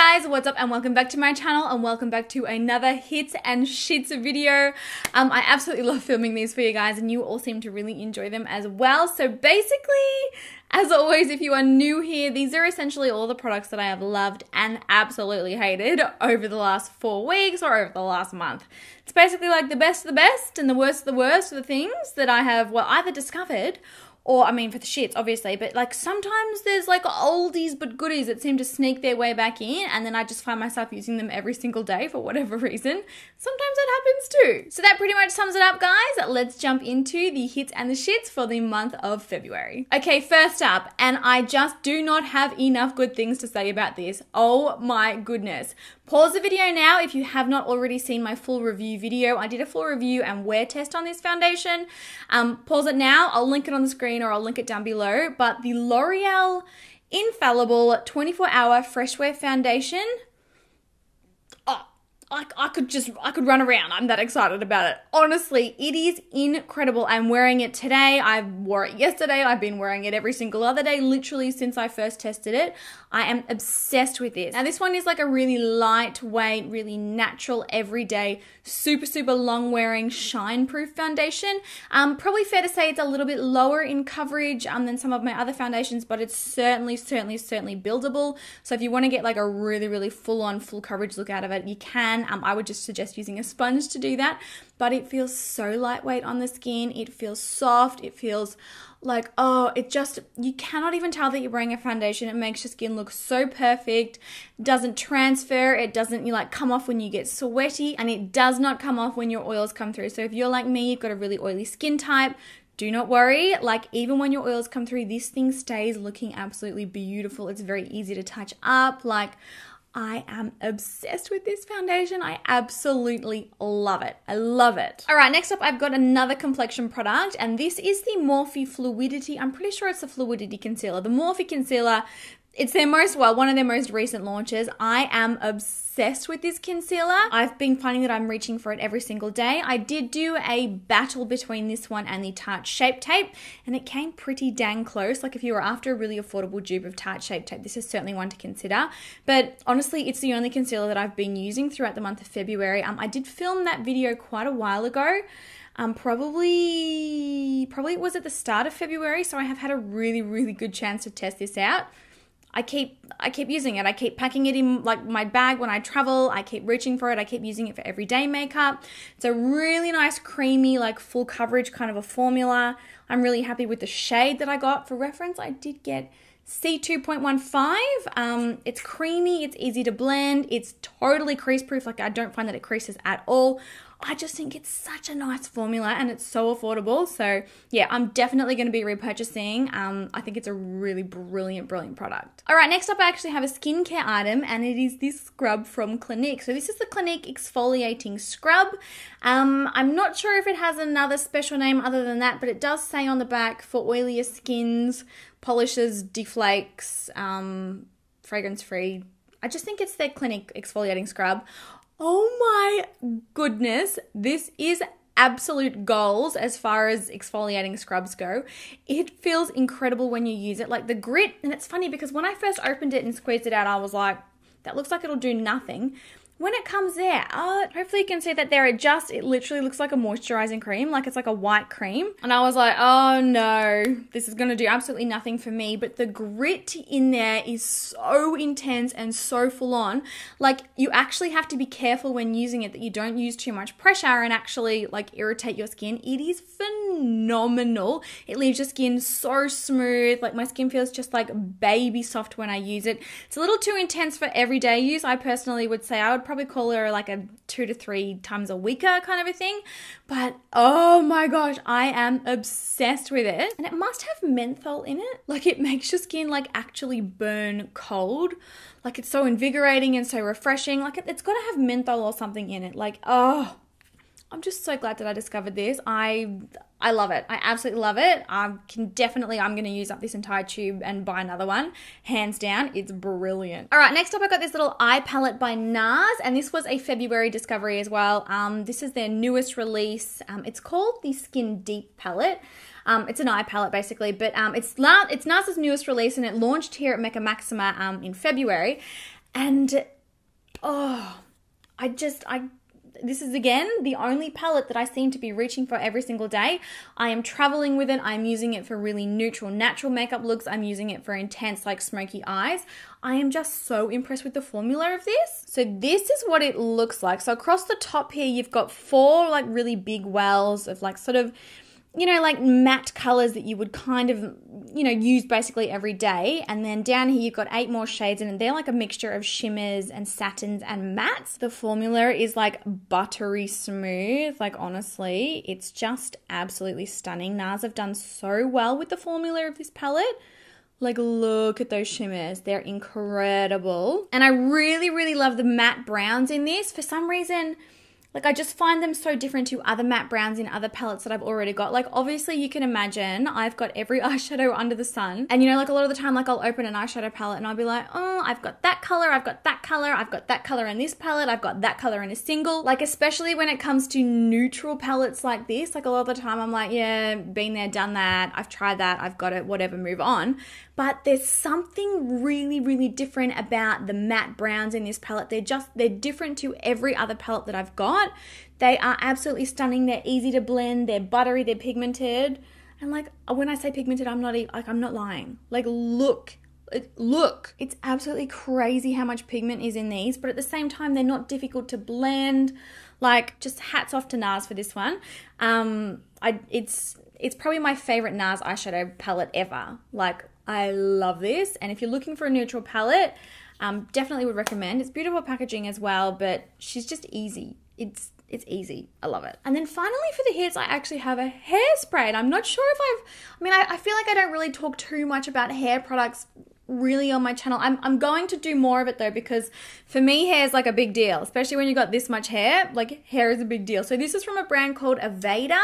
guys, what's up and welcome back to my channel and welcome back to another hits and shits video. I absolutely love filming these for you guys and you all seem to really enjoy them as well. So basically, as always, if you are new here, these are essentially all the products that I have loved and absolutely hated over the last 4 weeks or over the last month. It's basically like the best of the best and the worst of the worst of the things that I have, well, either discovered or, I mean, for the shits, obviously, but like sometimes there's like oldies but goodies that seem to sneak their way back in and then I just find myself using them every single day for whatever reason. Sometimes that happens too. So that pretty much sums it up, guys. Let's jump into the hits and the shits for the month of February. Okay, first up, and I just do not have enough good things to say about this. Oh my goodness. Pause the video now if you have not already seen my full review video. I did a full review and wear test on this foundation. Pause it now. I'll link it on the screen or I'll link it down below. But the L'Oreal Infallible 24-Hour Fresh Wear Foundation, I could run around. I'm that excited about it. Honestly, it is incredible. I'm wearing it today. I wore it yesterday. I've been wearing it every single other day, literally since I first tested it. I am obsessed with this. Now, this one is like a really lightweight, really natural, everyday, super, super long wearing shine proof foundation. Probably fair to say it's a little bit lower in coverage than some of my other foundations, but it's certainly buildable. So if you want to get like a really, really full on, full coverage look out of it, you can. I would just suggest using a sponge to do that, but it feels so lightweight on the skin. It feels soft. It feels like, oh, you cannot even tell that you're wearing a foundation. It makes your skin look so perfect. Doesn't transfer. It doesn't come off when you get sweaty, and it does not come off when your oils come through. So if you're like me, you've got a really oily skin type, do not worry. Like, even when your oils come through, this thing stays looking absolutely beautiful. It's very easy to touch up. Like, I am obsessed with this foundation. I absolutely love it. I love it. All right, next up, I've got another complexion product, and this is the Morphe Fluidity. I'm pretty sure it's the Fluidity Concealer. The Morphe Concealer, it's one of their most recent launches. I am obsessed with this concealer. I've been finding that I'm reaching for it every single day. I did do a battle between this one and the Tarte Shape Tape, and it came pretty dang close. Like, if you were after a really affordable dupe of Tarte Shape Tape, this is certainly one to consider. But honestly, it's the only concealer that I've been using throughout the month of February. I did film that video quite a while ago. Probably it was at the start of February, so I have had a really, really good chance to test this out. I keep using it. I keep packing it in like my bag when I travel. I keep reaching for it. I keep using it for everyday makeup. It's a really nice, creamy, like full coverage kind of a formula. I'm really happy with the shade that I got. For reference, I did get C2.15. It's creamy. It's easy to blend. It's totally crease proof. Like, I don't find that it creases at all. I just think it's such a nice formula and it's so affordable. So yeah, I'm definitely going to be repurchasing. I think it's a really brilliant product. All right, next up, I actually have a skincare item, and it is this scrub from Clinique. So this is the Clinique Exfoliating Scrub. I'm not sure if it has another special name other than that, but it does say on the back, for oilier skins, polishes, deflakes, fragrance-free. I just think it's their Clinique Exfoliating Scrub. Oh my goodness, this is absolute goals as far as exfoliating scrubs go. It feels incredible when you use it. Like, the grit, and it's funny because when I first opened it and squeezed it out, I was like, that looks like it'll do nothing. When it comes out, hopefully you can see that there, it literally looks like a moisturizing cream, like it's like a white cream. And I was like, oh no, this is gonna do absolutely nothing for me. But the grit in there is so intense and so full on. Like, you actually have to be careful when using it that you don't use too much pressure and actually like irritate your skin. It is phenomenal. It leaves your skin so smooth. Like, my skin feels just like baby soft when I use it. It's a little too intense for everyday use. I personally would say I would probably call her like a 2 to 3 times a weeker kind of a thing. But oh my gosh, I am obsessed with it. And it must have menthol in it. Like, it makes your skin like actually burn cold. Like, it's so invigorating and so refreshing. Like, it's got to have menthol or something in it. Like, oh, I'm just so glad that I discovered this. I love it. I absolutely love it. I'm going to use up this entire tube and buy another one. Hands down, it's brilliant. All right, next up, I got this little eye palette by NARS, and this was a February discovery as well. This is their newest release. It's called the Skin Deep Palette. It's an eye palette basically, but it's NARS's newest release, and it launched here at Mecca Maxima in February. And, this is again the only palette that I seem to be reaching for every single day. I am traveling with it. I'm using it for really neutral, natural makeup looks. I'm using it for intense, like smoky eyes. I am just so impressed with the formula of this. So this is what it looks like. So across the top here, you've got 4 like really big wells of like sort of, you know, like matte colors that you would kind of, you know, use basically every day. And then down here, you've got 8 more shades in it. They're like a mixture of shimmers and satins and mattes. The formula is like buttery smooth. Like honestly, it's just absolutely stunning. NARS have done so well with the formula of this palette. Like, look at those shimmers. They're incredible. And I really, really love the matte browns in this. For some reason, like, I just find them so different to other matte browns in other palettes that I've already got. Like, obviously, you can imagine I've got every eyeshadow under the sun. And, you know, like, a lot of the time, like, I'll open an eyeshadow palette and I'll be like, oh, I've got that color, I've got that color, I've got that color in this palette, I've got that color in a single. Like, especially when it comes to neutral palettes like this, like, a lot of the time, I'm like, yeah, been there, done that, I've tried that, I've got it, whatever, move on. But there's something really, really different about the matte browns in this palette. They're different to every other palette that I've got. They are absolutely stunning. They're easy to blend. They're buttery. They're pigmented. And like, when I say pigmented, I'm not lying. Like, look. It's absolutely crazy how much pigment is in these. But at the same time, they're not difficult to blend. Like, just hats off to NARS for this one. It's probably my favorite NARS eyeshadow palette ever. Like, I love this. And if you're looking for a neutral palette, definitely would recommend. It's beautiful packaging as well, but she's just easy. It's easy. I love it. And then finally for the hits, I actually have a hairspray. And I'm not sure if I feel like I don't really talk too much about hair products really on my channel. I'm going to do more of it though, because for me, hair is like a big deal, especially when you got this much hair. Like, hair is a big deal. So this is from a brand called Aveda.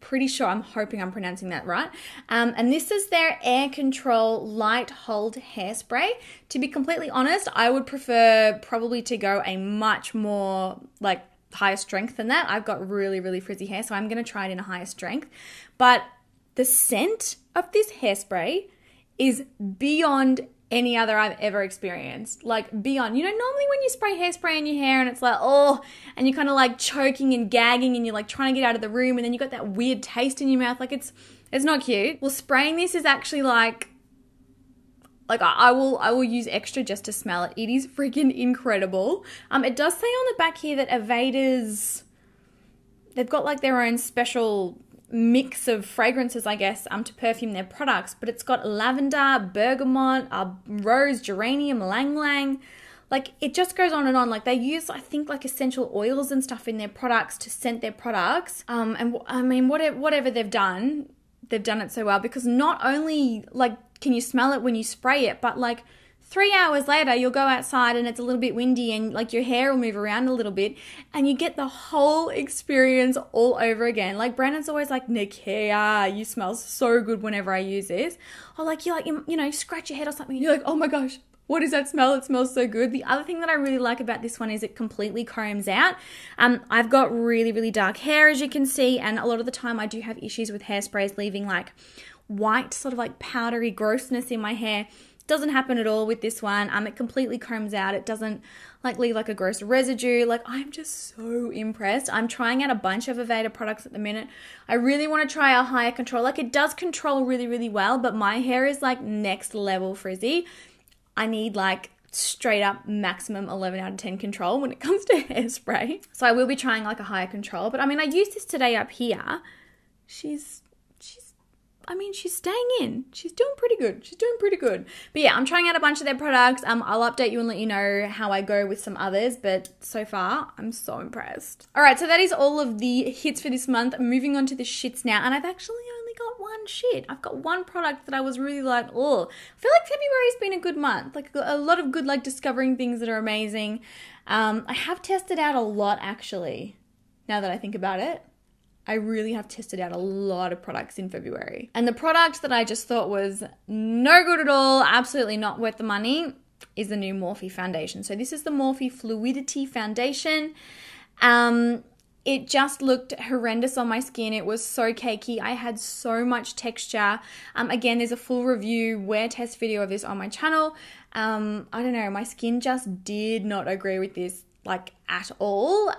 Pretty sure, I'm hoping I'm pronouncing that right. And this is their Air Control Light Hold Hairspray. To be completely honest, I would prefer probably to go a much more like higher strength than that. I've got really, really frizzy hair, so I'm going to try it in a higher strength. But the scent of this hairspray is beyond any other I've ever experienced. Like, beyond. You know, normally when you spray hairspray in your hair and it's like, oh, and you're kind of like choking and gagging and you're like trying to get out of the room and then you got that weird taste in your mouth. Like, it's not cute. Well, spraying this is actually like I will use extra just to smell it. It is freaking incredible. It does say on the back here that Aveda's, they've got like their own special mix of fragrances, I guess, to perfume their products, but it's got lavender, bergamot, rose, geranium, ylang ylang. Like, it just goes on and on. Like, they use, I think, like essential oils and stuff in their products to scent their products. And I mean, whatever they've done it so well, because not only like can you smell it when you spray it, but like 3 hours later, you'll go outside and it's a little bit windy and like your hair will move around a little bit and you get the whole experience all over again. Like, Brandon's always like, Nikkia, you smell so good whenever I use this. Or like, you know, scratch your head or something and you're like, oh my gosh, what is that smell? It smells so good. The other thing that I really like about this one is it completely combs out. I've got really, really dark hair, as you can see, and a lot of the time I do have issues with hairsprays leaving like white, sort of like powdery grossness in my hair. Doesn't happen at all with this one. It completely combs out. It doesn't like leave like a gross residue. Like, I'm just so impressed. I'm trying out a bunch of Aveda products at the minute. I really want to try a higher control. Like, it does control really, really well, but my hair is like next level frizzy. I need like straight up maximum 11 out of 10 control when it comes to hairspray. So I will be trying like a higher control. But I mean, I used this today up here. She's staying in. She's doing pretty good. But yeah, I'm trying out a bunch of their products. I'll update you and let you know how I go with some others. But so far, I'm so impressed. All right, so that is all of the hits for this month. Moving on to the shits now. And I've actually only got one shit. I've got one product that I was really like, oh. I feel like February's been a good month. Like, a lot of good, like, discovering things that are amazing. I have tested out a lot, actually, now that I think about it. I really have tested out a lot of products in February. And the product that I just thought was no good at all, absolutely not worth the money, is the new Morphe foundation. So this is the Morphe Fluidity Foundation. it just looked horrendous on my skin. It was so cakey. I had so much texture. Again, there's a full review wear test video of this on my channel. I don't know, my skin just did not agree with this like at all.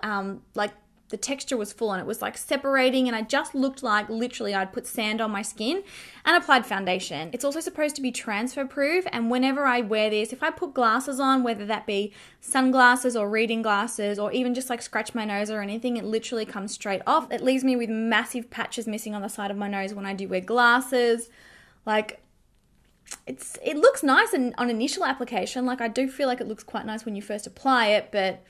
Like the texture was full on. It was like separating, and I just looked like literally I'd put sand on my skin and applied foundation. It's also supposed to be transfer proof, and whenever I wear this, if I put glasses on, whether that be sunglasses or reading glasses or even just like scratch my nose or anything, it literally comes straight off. It leaves me with massive patches missing on the side of my nose when I do wear glasses. Like, it looks nice on initial application. Like, I do feel like it looks quite nice when you first apply it, but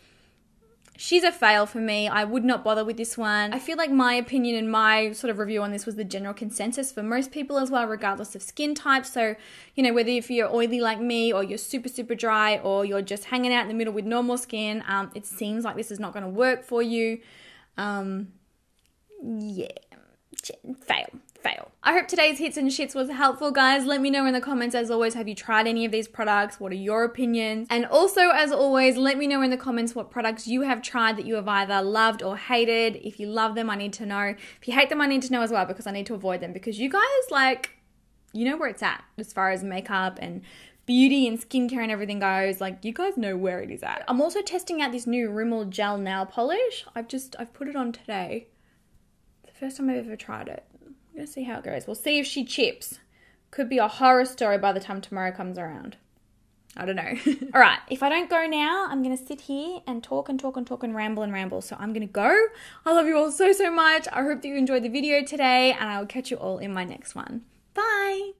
she's a fail for me. I would not bother with this one. I feel like my opinion and my sort of review on this was the general consensus for most people as well, regardless of skin type. So, you know, whether if you're oily like me or you're super, super dry or you're just hanging out in the middle with normal skin, it seems like this is not going to work for you. Yeah, fail. I hope today's hits and shits was helpful, guys. Let me know in the comments, as always, have you tried any of these products? What are your opinions? And also, as always, let me know in the comments what products you have tried that you have either loved or hated. If you love them, I need to know. If you hate them, I need to know as well, because I need to avoid them, because you guys, like, you know where it's at as far as makeup and beauty and skincare and everything goes. Like, you guys know where it is at. I'm also testing out this new Rimmel gel nail polish. I've put it on today. It's the first time I've ever tried it. I'm going to see how it goes. We'll see if she chips. Could be a horror story by the time tomorrow comes around. I don't know. All right. If I don't go now, I'm going to sit here and talk and ramble. So I'm going to go. I love you all so, so much. I hope that you enjoyed the video today, and I will catch you all in my next one. Bye.